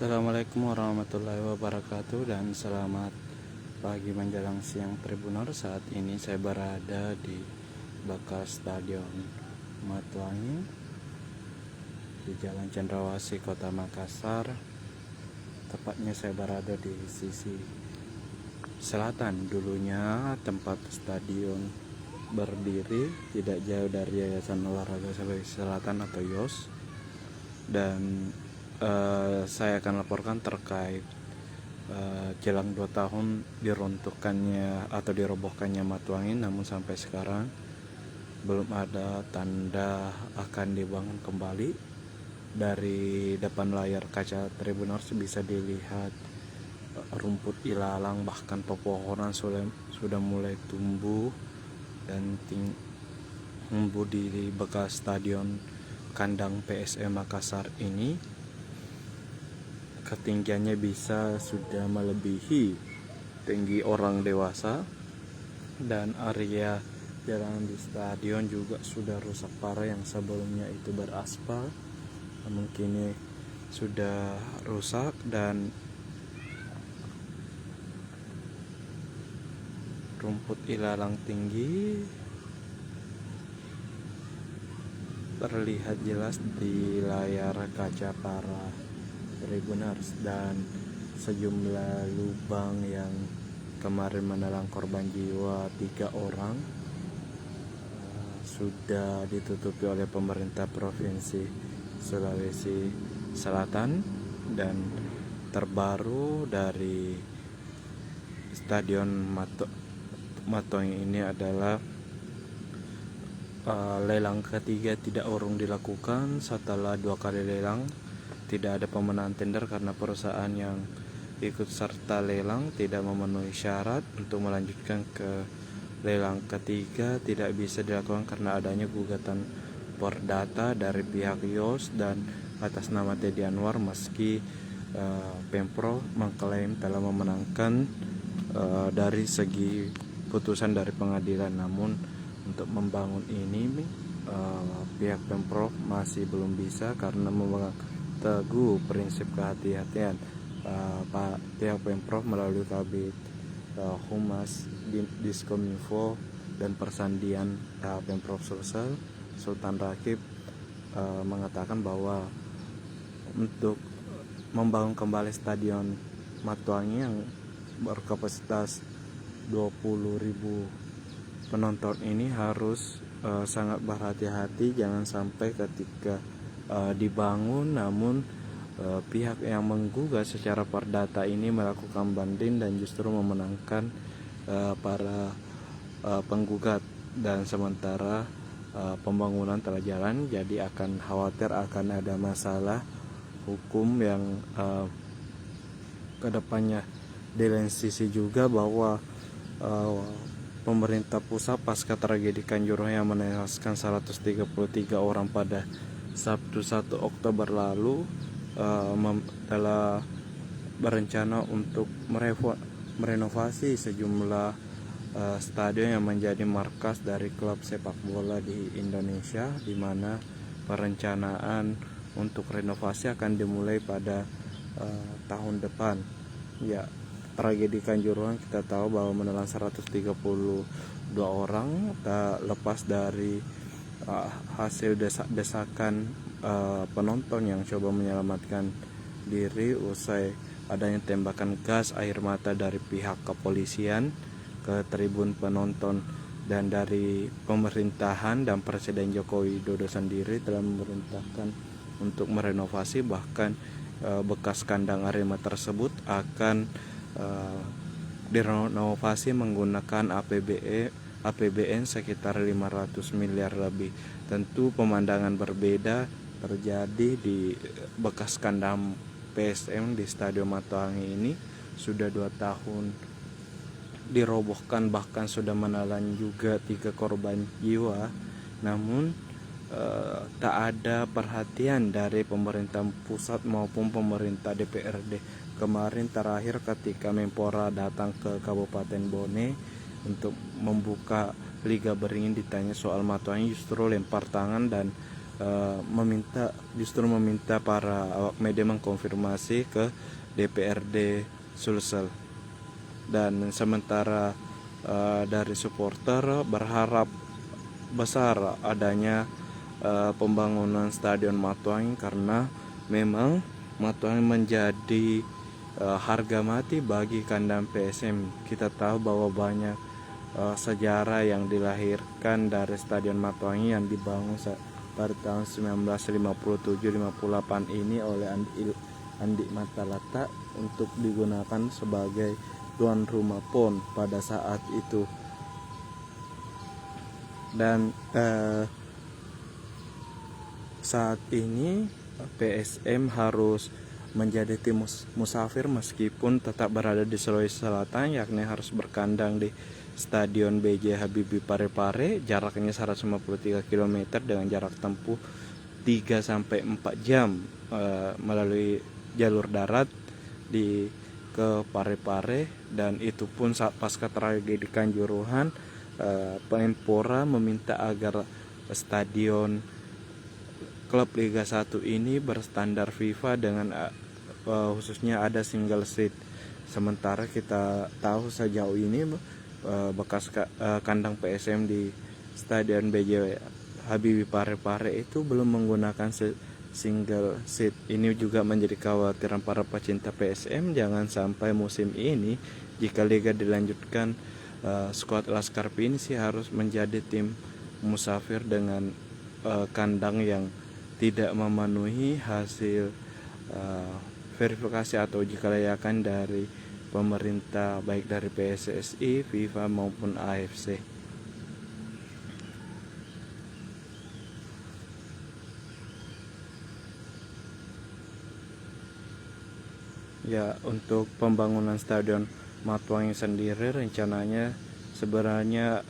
Assalamualaikum warahmatullahi wabarakatuh dan selamat pagi menjelang siang Tribunor. Saat ini saya berada di bekas Stadion Matuangi di Jalan Cendrawasih, Kota Makassar. Tepatnya saya berada di sisi selatan. Dulunya tempat stadion berdiri tidak jauh dari Yayasan Olahraga Sulawesi Selatan atau YOS, dan saya akan laporkan terkait jelang 2 tahun diruntuhkannya atau dirobohkannya Matuangi, namun sampai sekarang belum ada tanda akan dibangun kembali. Dari depan layar kaca Tribuners bisa dilihat rumput ilalang, bahkan pepohonan sudah mulai tumbuh dan tumbuh di bekas stadion kandang PSM Makassar ini. Ketinggiannya bisa sudah melebihi tinggi orang dewasa, dan area jalan di stadion juga sudah rusak parah. Yang sebelumnya itu beraspal, namun kini sudah rusak dan rumput ilalang tinggi terlihat jelas di layar kaca para Tribuners, dan sejumlah lubang yang kemarin menelan korban jiwa 3 orang sudah ditutupi oleh pemerintah Provinsi Sulawesi Selatan. Dan terbaru dari Stadion Matuangi ini adalah lelang ketiga tidak urung dilakukan. Setelah 2 kali lelang tidak ada pemenang tender karena perusahaan yang ikut serta lelang tidak memenuhi syarat untuk melanjutkan ke lelang ketiga. Tidak bisa dilakukan karena adanya gugatan perdata dari pihak YOS dan atas nama Teddy Anwar, meski Pemprov mengklaim telah memenangkan dari segi putusan dari pengadilan. Namun untuk membangun ini pihak Pemprov masih belum bisa karena memegang teguh prinsip kehati-hatian. Pihak Pemprov melalui Kabid Humas Diskominfo dan Persandian Pemprov Sulsel Sultan Rakib mengatakan bahwa untuk membangun kembali Stadion Matuangi yang berkapasitas 20.000 penonton ini harus sangat berhati-hati. Jangan sampai ketika dibangun namun pihak yang menggugat secara perdata ini melakukan banding dan justru memenangkan para penggugat, dan sementara pembangunan telah jalan. Jadi akan khawatir akan ada masalah hukum yang kedepannya. Di lain sisi juga bahwa pemerintah pusat pasca tragedi Kanjuruhan yang menewaskan 133 orang pada Sabtu 1 Oktober lalu telah berencana untuk merenovasi sejumlah stadion yang menjadi markas dari klub sepak bola di Indonesia, di mana perencanaan untuk renovasi akan dimulai pada tahun depan. Ya, tragedi Kanjuruhan kita tahu bahwa menelan 132 orang, tak lepas dari hasil desakan penonton yang coba menyelamatkan diri usai adanya tembakan gas air mata dari pihak kepolisian ke tribun penonton. Dan dari pemerintahan dan Presiden Joko Widodo sendiri telah memerintahkan untuk merenovasi, bahkan bekas kandang Arema tersebut akan direnovasi menggunakan APBN sekitar 500 miliar lebih. Tentu pemandangan berbeda terjadi di bekas kandang PSM di Stadion Matuangi ini. Sudah 2 tahun dirobohkan, bahkan sudah menelan juga 3 korban jiwa, namun tak ada perhatian dari pemerintah pusat maupun pemerintah DPRD. Kemarin terakhir ketika Menpora datang ke Kabupaten Bone untuk membuka Liga Beringin, ditanya soal Matuangi justru lempar tangan dan meminta para awak media mengkonfirmasi ke DPRD Sulsel. Dan sementara dari supporter berharap besar adanya pembangunan Stadion Matuangin, karena memang Matuangin menjadi harga mati bagi kandang PSM. Kita tahu bahwa banyak sejarah yang dilahirkan dari Stadion Matuangin yang dibangun pada tahun 1957-58 ini oleh Andi Matalata untuk digunakan sebagai tuan rumah PON pada saat itu. Dan saat ini PSM harus menjadi tim musafir meskipun tetap berada di Sulawesi Selatan, yakni harus berkandang di Stadion B.J. Habibie Parepare. Jaraknya 153 km dengan jarak tempuh 3-4 jam melalui jalur darat ke Parepare. Dan itu pun saat pasca tragedi Kanjuruhan, Menpora meminta agar stadion klub Liga 1 ini berstandar FIFA dengan khususnya ada single seat. Sementara kita tahu sejauh ini bekas kandang PSM di Stadion B.J. Habibie Parepare itu belum menggunakan single seat. Ini juga menjadi kekhawatiran para pecinta PSM, jangan sampai musim ini jika liga dilanjutkan skuad Laskar Pinisi harus menjadi tim musafir dengan kandang yang tidak memenuhi hasil verifikasi atau uji kelayakan dari pemerintah, baik dari PSSI, FIFA maupun AFC. Ya, untuk pembangunan Stadion Matuangin sendiri rencananya sebenarnya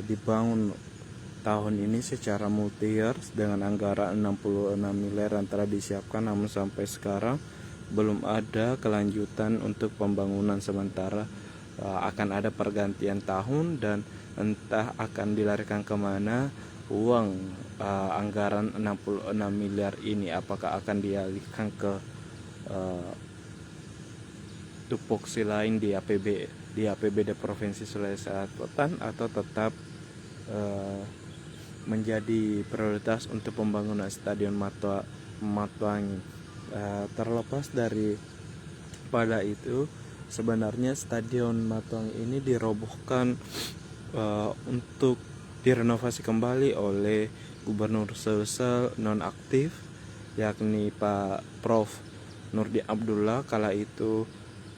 dibangun tahun ini secara multi-year dengan anggaran 66 miliar yang telah disiapkan, namun sampai sekarang belum ada kelanjutan untuk pembangunan. Sementara akan ada pergantian tahun dan entah akan dilarikan kemana uang anggaran 66 miliar ini, apakah akan dialihkan ke tupoksi lain di APBD Provinsi Sulawesi Selatan atau tetap menjadi prioritas untuk pembangunan Stadion Matuangin. Terlepas dari pada itu, sebenarnya Stadion Matuangin ini dirobohkan untuk direnovasi kembali oleh Gubernur Sulsel nonaktif, yakni Pak Prof. Nurdi Abdullah. Kala itu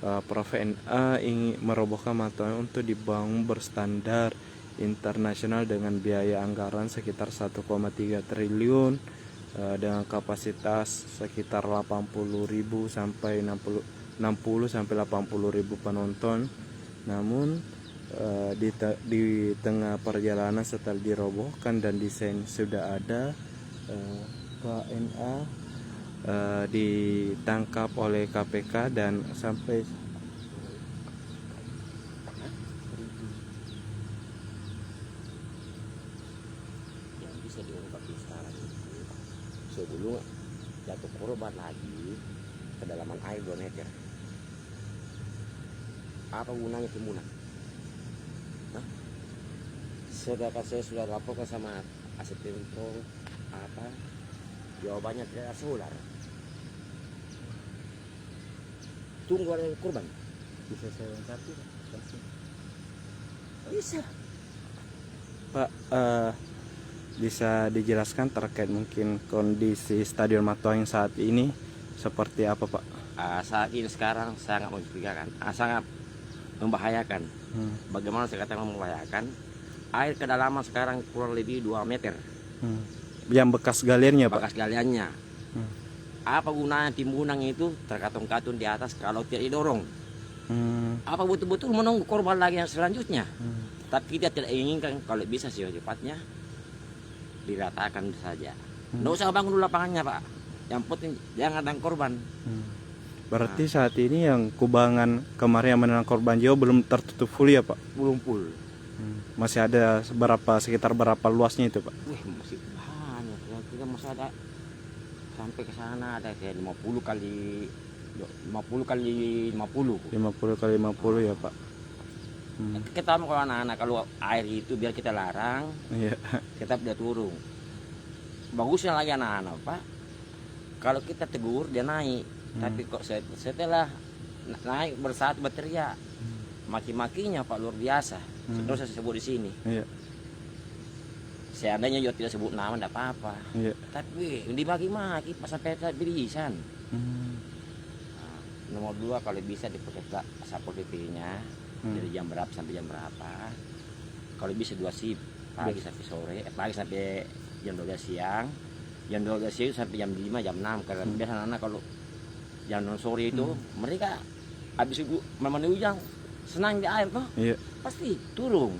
Prof. NA ingin merobohkan Matuangin untuk dibangun berstandar internasional dengan biaya anggaran sekitar 1,3 triliun dengan kapasitas sekitar 80.000 sampai 60 sampai 80.000 penonton. Namun di tengah perjalanan setelah dirobohkan dan desain sudah ada, Pak NA ditangkap oleh KPK dan sampai bisa diungkap sekarang itu sebelum jatuh korban lagi kedalaman air 2 meter. Apa gunanya timunan? Sedangkan saya sudah laporkan sama Aset Pemprov, apa jawabannya tidak ada solar. Tunggu ada korban. bisa saya lengkapi, Bisa. Pak. Bisa dijelaskan terkait mungkin kondisi Stadion Matuangin saat ini seperti apa, Pak? Saat ini sekarang sangat mencurigakan, sangat membahayakan. Bagaimana saya katakan membahayakan? Air kedalaman sekarang kurang lebih 2 meter. Yang bekas galiernya, Pak? Bekas galiannya. Apa gunanya timbunan itu terkatung-katung di atas kalau tidak didorong? Apa betul-betul menunggu korban lagi yang selanjutnya? Tapi kita tidak inginkan, kalau bisa secepatnya diratakan saja. Nggak usah bangun dulu lapangannya, Pak. Yang penting jangan ada korban. Berarti saat ini yang Kubangan kemarin yang menelan korban jiwa belum tertutup full ya, Pak? Belum full. Masih ada sekitar berapa luasnya itu, Pak? Masih banyak. Kita masa ada sampai ke sana ada kayak 50 kali 50 kali 50. 50 kali 50 ya Pak. Kita mau kalau anak-anak kalau air itu biar kita larang, Iya. kita udah turun. Bagusnya lagi anak-anak Pak, kalau kita tegur dia naik, tapi kok setelah naik bersatu berteriak, maki-makinya Pak luar biasa. Terus saya sebut di sini. Iya. Seandainya juga tidak sebut nama tidak apa-apa. Iya. Tapi dibagi-maki pas sampai bilisan. Nomor 2 kalau bisa dipercepat Satpol PP-nya dari jam berapa sampai jam berapa. Kalau bisa 2 shift, pagi sampai sore, pagi sampai jam 12 siang, jam 12 siang sampai jam 5, jam 6. Karena biasa anak kalau jam 6 sore itu mereka habis mandi hujan senang di air toh, Iya. pasti turun.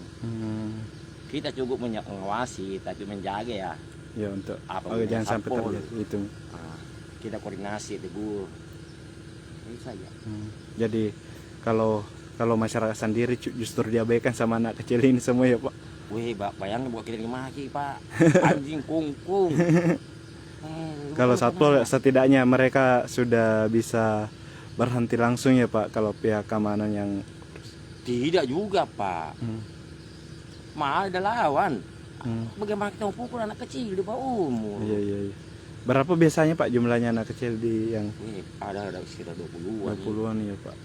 Kita cukup mengawasi tapi menjaga ya. Ya untuk Apa jangan sampai Satpol. terjadi itu. Nah, kita koordinasi tegur. Itu saja. Jadi kalau masyarakat sendiri justru diabaikan sama anak kecil ini semua ya Pak. Wih, bayangin buat kita dimaki Pak. Anjing kungkung. Kalau Satpol setidaknya mereka sudah bisa berhenti langsung ya Pak kalau pihak keamanan yang Tidak juga Pak. Malah ada lawan. Bagaimana kita mau pukul anak kecil di bawah umur? Iya. Berapa biasanya Pak jumlahnya anak kecil di yang Wih, ada sekitar 20-an. 20-an ya Pak.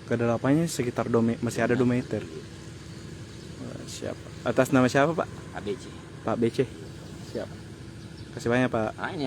Kedalapannya sekitar masih ada 2 meter. Siap. Atas nama siapa Pak? ABC. Pak BC. Siap. Kasih banyak Pak. Nah, ini